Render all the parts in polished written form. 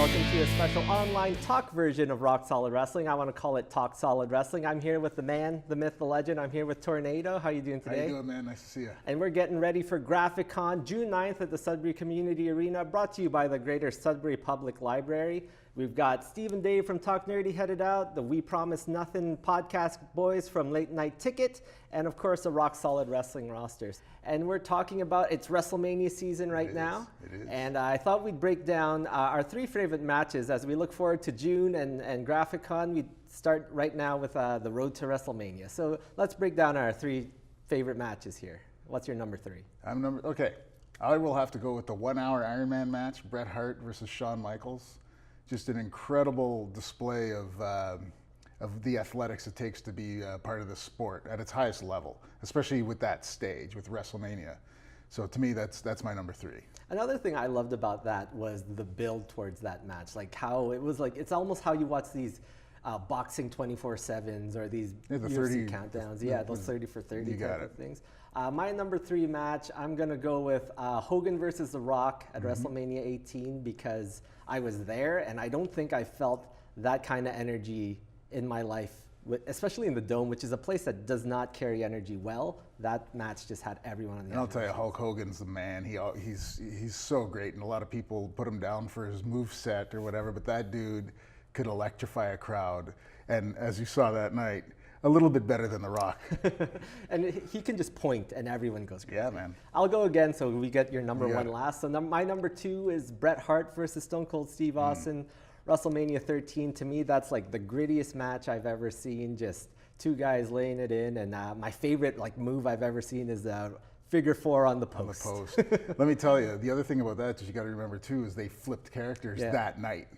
Welcome to a special online talk version of Rock Solid Wrestling. I want to call it Talk Solid Wrestling. I'm here with the man, the myth, the legend. I'm here with Tornado. How you doing today? How you doing, man? Nice to see you. And we're getting ready for GraphicCon, June 9th at the Sudbury Community Arena, brought to you by the Greater Sudbury Public Library. We've got Steve and Dave from Talk Nerdy headed out, the We Promise Nothing podcast boys from Late Night Ticket, and of course the Rock Solid Wrestling rosters. And we're talking about, it's Wrestlemania season right now. It is. And I thought we'd break down our three favorite matches as we look forward to June and GraphicCon. We start right now with the road to Wrestlemania. So let's break down our three favorite matches here. What's your number three? Okay. I will have to go with the 1 hour Iron Man match, Bret Hart versus Shawn Michaels. Just an incredible display of the athletics it takes to be part of the sport at its highest level, especially with that stage, with WrestleMania. So to me, that's my number three. Another thing I loved about that was the build towards that match, like how it was like, it's almost how you watch these boxing 24/7s or these UFC countdowns. Yeah, those 30 for 30 type of things. My number three match, I'm going to go with Hogan versus The Rock at WrestleMania 18 because I was there and I don't think I felt that kind of energy in my life, especially in the Dome, which is a place that does not carry energy well. That match just had everyone on the And I'll tell you, Hulk Hogan's the man. He's so great, and a lot of people put him down for his moveset or whatever, but that dude could electrify a crowd. And as you saw that night, a little bit better than The Rock. And he can just point and everyone goes crazy. Yeah, man. I'll go again so we get your number one last. So my number two is Bret Hart versus Stone Cold Steve Austin. WrestleMania 13, to me, that's like the grittiest match I've ever seen. Just two guys laying it in. And my favorite move I've ever seen is figure four on the post. On the post. Let me tell you, the other thing about that is you got to remember too is they flipped characters that night.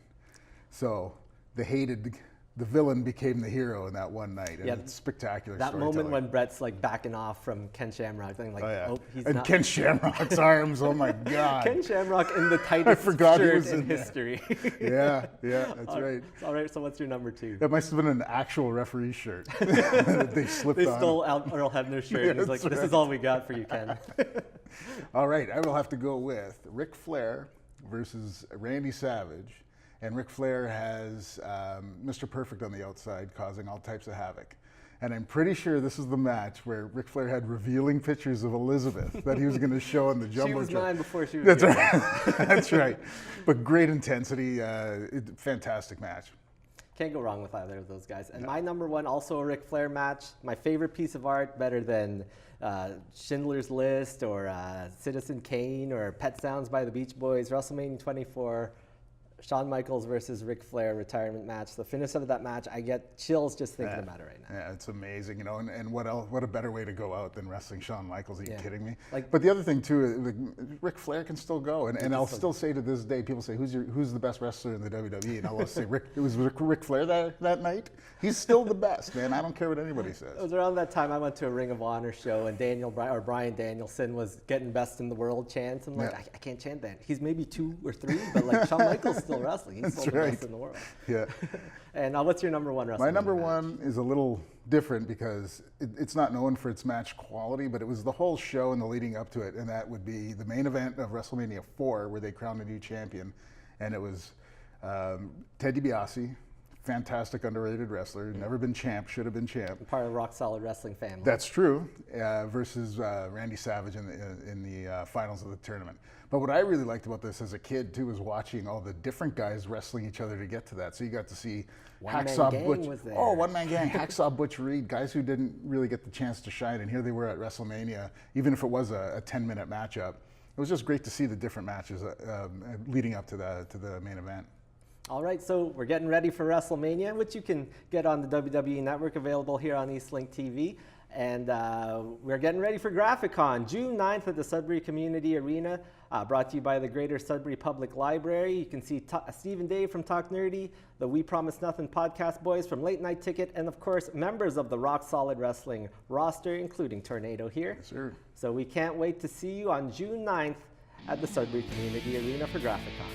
So the villain became the hero in that one night. And it's spectacular. That moment when Bret's backing off from Ken Shamrock, he's and not. Ken Shamrock's arms, oh my God. Ken Shamrock in the tightest shirt in history. Yeah, that's right. All right, so what's your number two? That must have been an actual referee shirt. They slipped on. They stole Earl Hebner's shirt. And he's like, this is all we got for you, Ken. All right, I will have to go with Ric Flair versus Randy Savage. And Ric Flair has Mr. Perfect on the outside, causing all types of havoc. And I'm pretty sure this is the match where Ric Flair had revealing pictures of Elizabeth that he was going to show on the Jumbotron. She was mine before she was That's right. That's right. But great intensity, fantastic match. Can't go wrong with either of those guys. And my number one, also a Ric Flair match. My favorite piece of art, better than Schindler's List or Citizen Kane or Pet Sounds by the Beach Boys, WrestleMania 24. Shawn Michaels versus Ric Flair retirement match. The finish of that match, I get chills just thinking about it right now. Yeah, it's amazing, and what else? What a better way to go out than wrestling Shawn Michaels? Are you kidding me? But the other thing too, Ric Flair can still go, and I'll still say to this day, people say, who's the best wrestler in the WWE? And I'll say, it was Ric Flair that night. He's still the best, man. I don't care what anybody says. It was around that time I went to a Ring of Honor show, and Bryan Danielson was getting best in the world chants. I'm like, I can't chant that. He's maybe 2 or 3, but Shawn Michaels still wrestling. He's still the best in the world. Yeah. And what's your number one wrestling? My number one is a little different because it's not known for its match quality, but it was the whole show and the leading up to it, and that would be the main event of WrestleMania 4, where they crowned a new champion, and it was Ted DiBiase. Fantastic, underrated wrestler. Never been champ, should have been champ. Part of Rock Solid Wrestling family. That's true. Versus Randy Savage in the finals of the tournament. But what I really liked about this as a kid too was watching all the different guys wrestling each other to get to that. So you got to see Hacksaw Butch. One Man Gang, Hacksaw Butch Reed, guys who didn't really get the chance to shine, and here they were at WrestleMania, even if it was a 10-minute matchup. It was just great to see the different matches leading up to the main event. All right, so we're getting ready for WrestleMania, which you can get on the WWE Network, available here on Eastlink TV. And we're getting ready for GraphicCon, June 9th at the Sudbury Community Arena, brought to you by the Greater Sudbury Public Library. You can see Steve and Dave from Talk Nerdy, the We Promise Nothing podcast boys from Late Night Ticket, and of course, members of the Rock Solid Wrestling roster, including Tornado here. Yes, sir. So we can't wait to see you on June 9th at the Sudbury Community Arena for GraphicCon.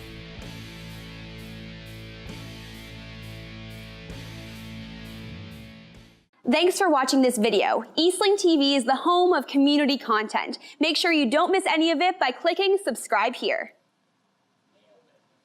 Thanks for watching this video. Eastlink TV is the home of community content. Make sure you don't miss any of it by clicking subscribe here.